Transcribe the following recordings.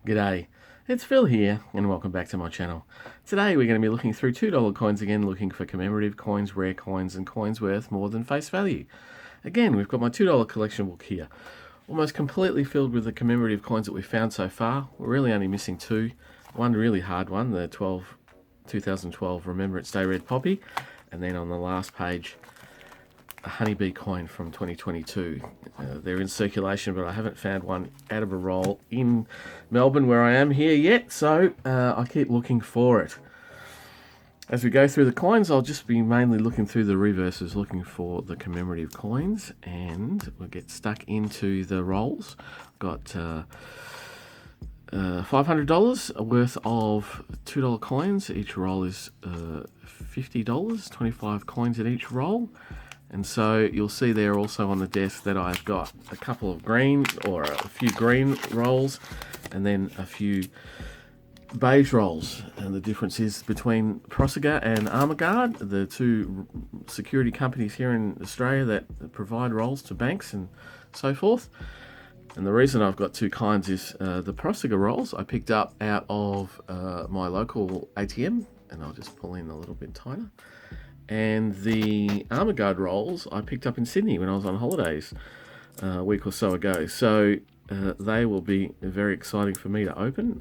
G'day, it's Phil here and welcome back to my channel. Today we're going to be looking through $2 coins again, looking for commemorative coins, rare coins and coins worth more than face value. Again, we've got my $2 collection book here, almost completely filled with the commemorative coins that we've found so far. We're really only missing two. One really hard one, the 2012 Remembrance Day Red Poppy, and then on the last page a honeybee coin from 2022. They're in circulation, but I haven't found one out of a roll in Melbourne where I am here yet, so I keep looking for it. As we go through the coins, I'll just be mainly looking through the reverses, looking for the commemorative coins, and we'll get stuck into the rolls. Got $500 worth of $2 coins. Each roll is $50, 25 coins in each roll. And so you'll see there also on the desk that I've got a couple of green, or a few green rolls, and then a few beige rolls. And the difference is between Prosegur and Armaguard, the two security companies here in Australia that provide rolls to banks and so forth. And the reason I've got two kinds is the Prosegur rolls I picked up out of my local ATM, and I'll just pull in a little bit tighter. And the Armaguard rolls I picked up in Sydney when I was on holidays a week or so ago. So they will be very exciting for me to open.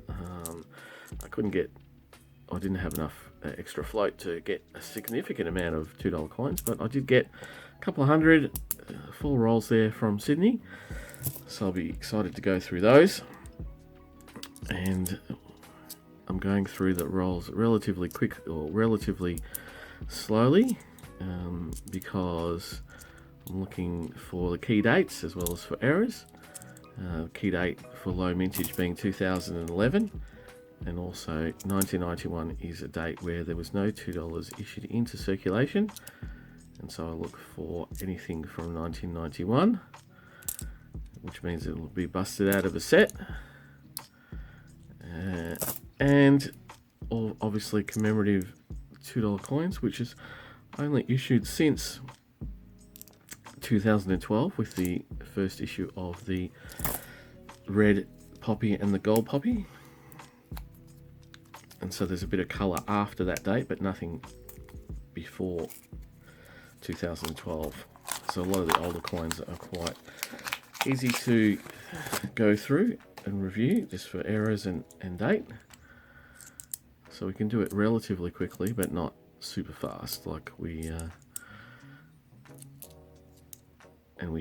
I didn't have enough extra float to get a significant amount of $2 coins, but I did get a couple of hundred full rolls there from Sydney. So I'll be excited to go through those. And I'm going through the rolls relatively quick, or relatively slowly, because I'm looking for the key dates as well as for errors. Key date for low mintage being 2011, and also 1991 is a date where there was no $2 issued into circulation, and so I look for anything from 1991, which means it will be busted out of a set, and obviously commemorative $2 coins, which is only issued since 2012 with the first issue of the red poppy and the gold poppy. And so there's a bit of colour after that date, but nothing before 2012. So a lot of the older coins are quite easy to go through and review just for errors and date. So we can do it relatively quickly, but not super fast like we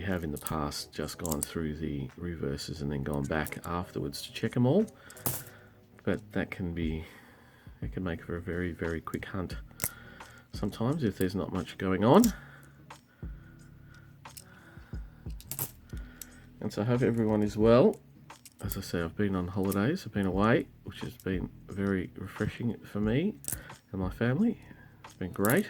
have in the past, just gone through the reverses and then gone back afterwards to check them all. But it can make for a very, very quick hunt sometimes if there's not much going on. And so I hope everyone is well. As I say, I've been on holidays, I've been away, which has been very refreshing for me and my family. It's been great.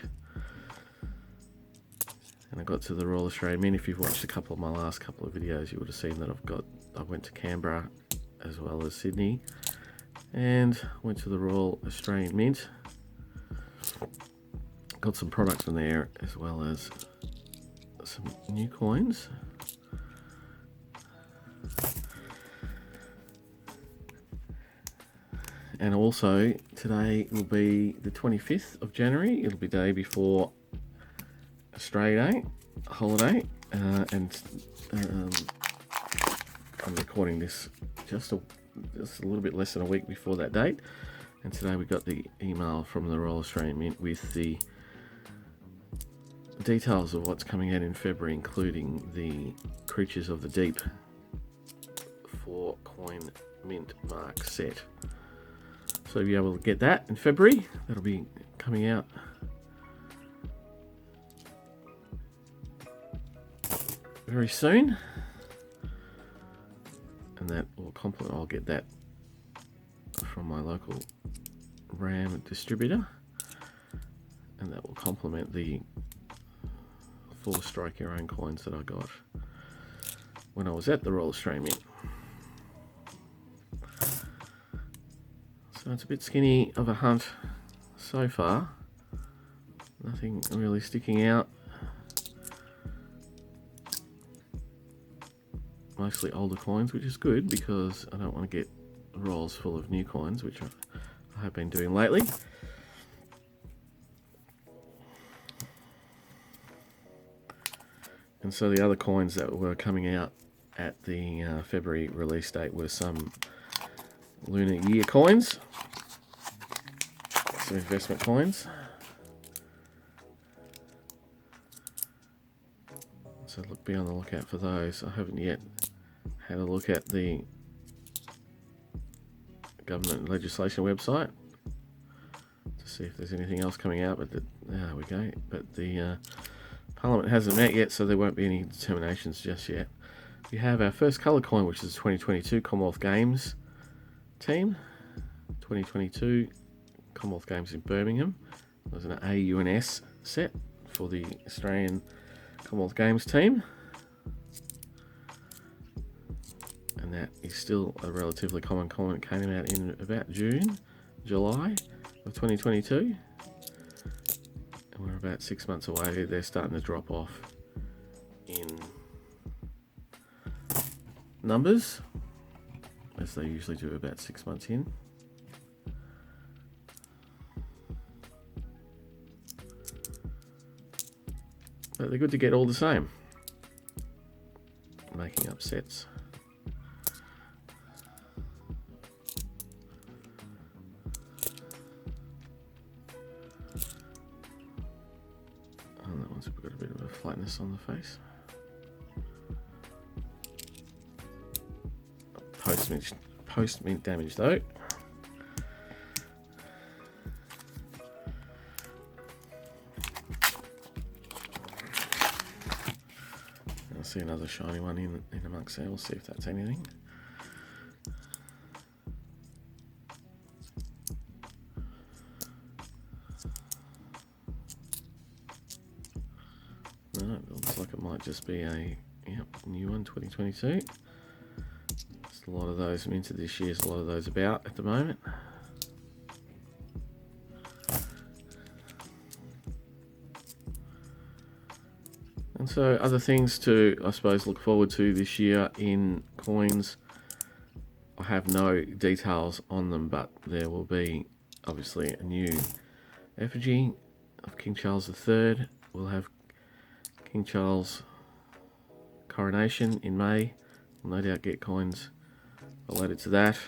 And I got to the Royal Australian Mint. If you've watched a couple of my last couple of videos, you would have seen that I went to Canberra as well as Sydney, and went to the Royal Australian Mint. Got some products from there as well as some new coins. And also today will be the 25th of January. It'll be the day before Australia Day holiday, and I'm recording this just a little bit less than a week before that date. And today we got the email from the Royal Australian Mint with the details of what's coming out in February, including the Creatures of the Deep 4-coin mint mark set. So you'll be able to get that in February. That'll be coming out very soon. And that will complement, I'll get that from my local RAM distributor. And that will complement the 4 strike your own coins that I got when I was at the Royal Australian Mint. So it's a bit skinny of a hunt so far. Nothing really sticking out. Mostly older coins, which is good because I don't want to get rolls full of new coins, which I have been doing lately. And so the other coins that were coming out at the February release date were some Lunar Year coins, some investment coins. So be on the lookout for those. I haven't yet had a look at the government legislation website to see if there's anything else coming out, but there we go. But the Parliament hasn't met yet, so there won't be any determinations just yet. We have our first colour coin, which is 2022 Commonwealth Games team. 2022 Commonwealth Games in Birmingham. There's an A, U and S set for the Australian Commonwealth Games team. And that is still a relatively common coin. It came out in about July of 2022. And we're about 6 months away. They're starting to drop off in numbers, as they usually do about 6 months in. But they're good to get all the same. Making up sets. And that one's got a bit of a flatness on the face. Post-mint damage though. I'll see another shiny one in amongst there. We'll see if that's anything. No, it looks like it might just be a new one, 2022. A lot of those minted this year. There's a lot of those about at the moment. And so other things to, I suppose, look forward to this year in coins. I have no details on them, but there will be obviously a new effigy of King Charles III. We'll have King Charles coronation in May. We'll no doubt get coins related to that.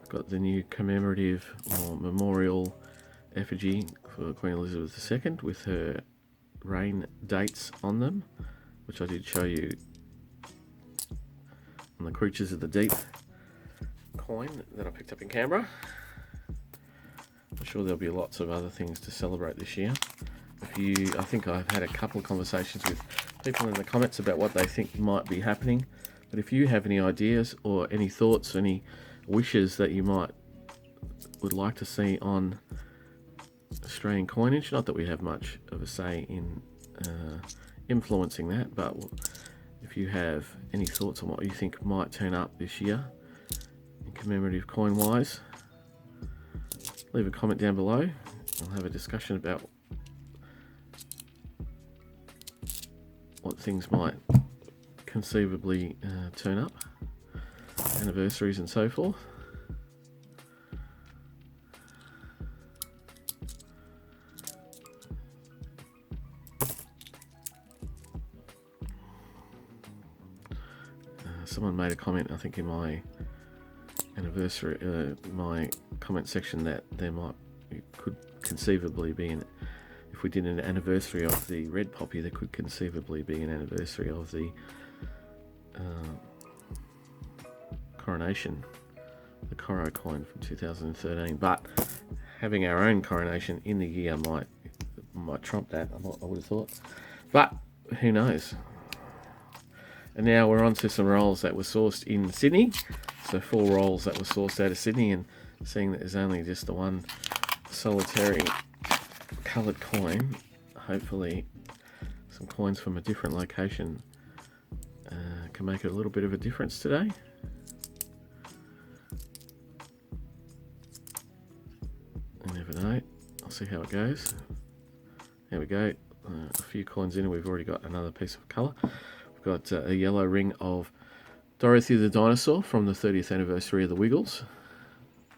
Got the new commemorative or memorial effigy for Queen Elizabeth II with her reign dates on them, which I did show you on the Creatures of the Deep coin that I picked up in Canberra. I'm sure there'll be lots of other things to celebrate this year. I think I've had a couple of conversations with people in the comments about what they think might be happening. But if you have any ideas or any thoughts, any wishes that you would like to see on Australian coinage, not that we have much of a say in influencing that, but if you have any thoughts on what you think might turn up this year in commemorative coin wise, leave a comment down below. I'll have a discussion about what things might conceivably turn up, anniversaries and so forth. Someone made a comment, I think, in my anniversary, my comment section, that it could conceivably be if we did an anniversary of the red poppy, there could conceivably be an anniversary of the coronation, the Coro coin from 2013. But having our own coronation in the year might trump that, I would have thought. But who knows? And now we're on to some rolls that were sourced in Sydney. So 4 rolls that were sourced out of Sydney, and seeing that there's only just the one solitary coloured coin, hopefully some coins from a different location can make it a little bit of a difference today. I never know. I'll see how it goes. There we go. A few coins in and we've already got another piece of colour. We've got a yellow ring of Dorothy the dinosaur from the 30th anniversary of the Wiggles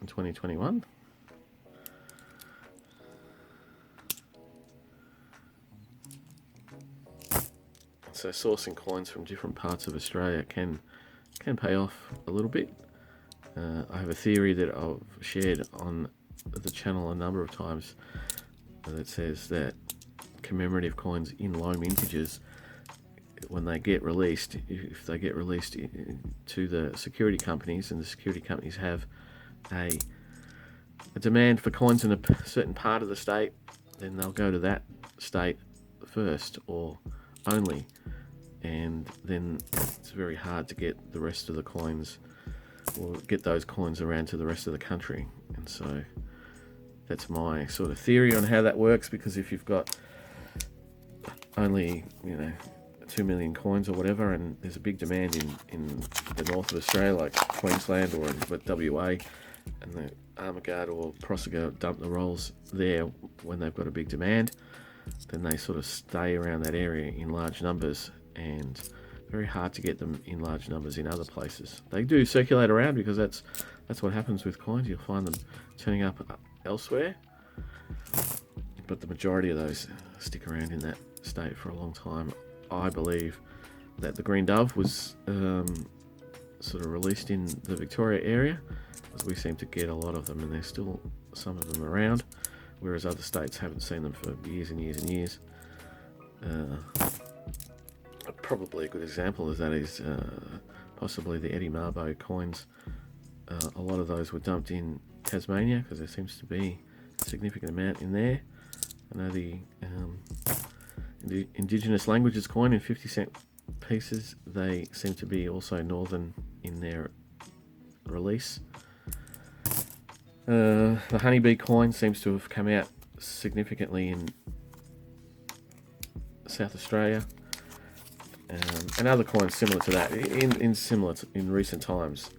in 2021. So sourcing coins from different parts of Australia can pay off a little bit. I have a theory that I've shared on the channel a number of times that says that commemorative coins in low mintages, when they get released, if they get released to the security companies, and the security companies have a demand for coins in a certain part of the state, then they'll go to that state first or only, and then it's very hard to get the rest of the coins, or get those coins around to the rest of the country. And so that's my sort of theory on how that works, because if you've got only 2 million coins or whatever, and there's a big demand in the north of Australia, like Queensland or in WA, and the Armagard or Prosegur dump the rolls there when they've got a big demand, then they sort of stay around that area in large numbers, and very hard to get them in large numbers in other places. They do circulate around because that's what happens with coins. You'll find them turning up elsewhere, but the majority of those stick around in that state for a long time. I believe that the green dove was sort of released in the Victoria area, because we seem to get a lot of them, and there's still some of them around, whereas other states haven't seen them for years and years and years. Probably a good example of that is possibly the Eddie Mabo coins. A lot of those were dumped in Tasmania because there seems to be a significant amount in there. I know the Indigenous languages coin in 50-cent pieces, they seem to be also northern in their release. The honeybee coin seems to have come out significantly in South Australia, and other coins similar to that in recent times.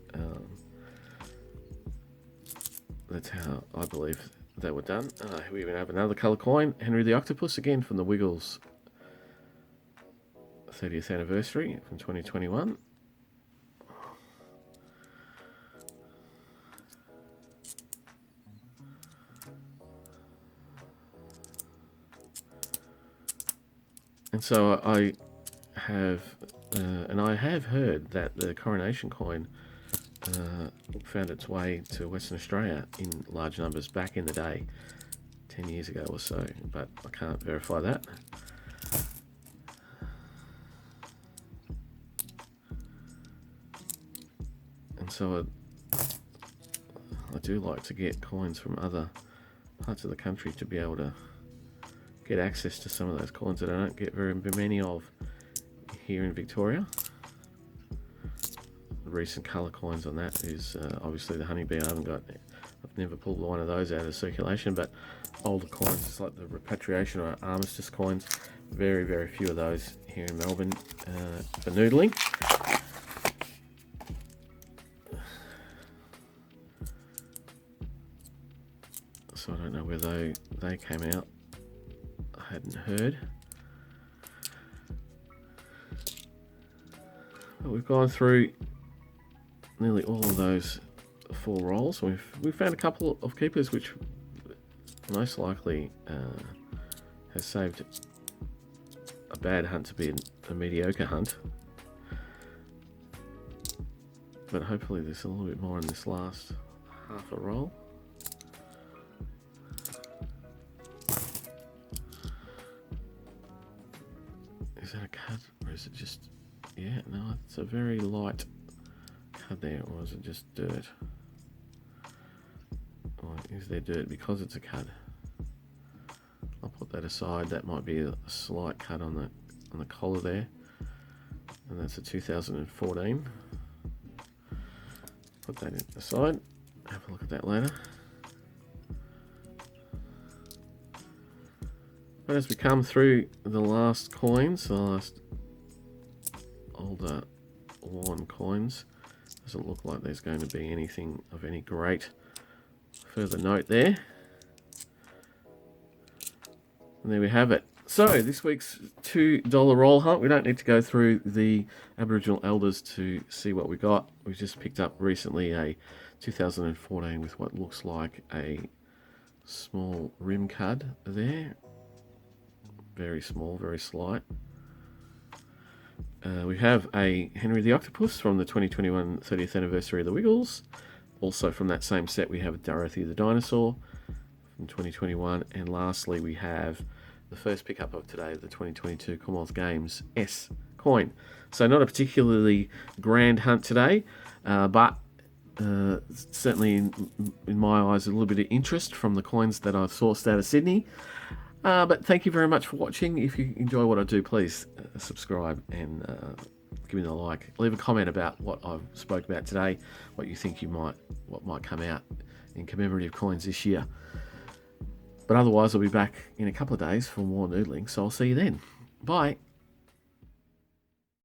That's how I believe they were done. We even have another colour coin, Henry the Octopus, again from the Wiggles 30th anniversary from 2021. And so I have heard that the coronation coin found its way to Western Australia in large numbers back in the day, 10 years ago or so, but I can't verify that. And so I do like to get coins from other parts of the country to be able to get access to some of those coins that I don't get very many of here in Victoria. The recent colour coins on that is obviously the honeybee. I've never pulled one of those out of circulation, but older coins, it's like the repatriation or armistice coins, very, very few of those here in Melbourne for noodling. So I don't know where they came out. I hadn't heard. But we've gone through nearly all of those 4 rolls. We've found a couple of keepers which most likely has saved a bad hunt to be a mediocre hunt. But hopefully there's a little bit more in this last half a roll. Is that a cud, or is it just... Yeah, no, it's a very light cud there, or is it just dirt? Or is there dirt because it's a cud? I'll put that aside. That might be a slight cut on the collar there, and that's a 2014. Put that aside. Have a look at that later. But as we come through the last coins, the last older worn coins, doesn't look like there's going to be anything of any great further note there. And there we have it. So this week's $2 roll hunt. We don't need to go through the Aboriginal elders to see what we got. We just picked up recently a 2014 with what looks like a small rim cud there. Very small, very slight. We have a Henry the Octopus from the 2021 30th anniversary of the Wiggles. Also from that same set we have Dorothy the Dinosaur from 2021. And lastly we have the first pickup of today, the 2022 Commonwealth Games S coin. So not a particularly grand hunt today, but certainly in my eyes a little bit of interest from the coins that I've sourced out of Sydney. But thank you very much for watching. If you enjoy what I do, please subscribe and give me a like. Leave a comment about what I've spoke about today, what you think what might come out in commemorative coins this year. But otherwise, I'll be back in a couple of days for more noodling, so I'll see you then. Bye.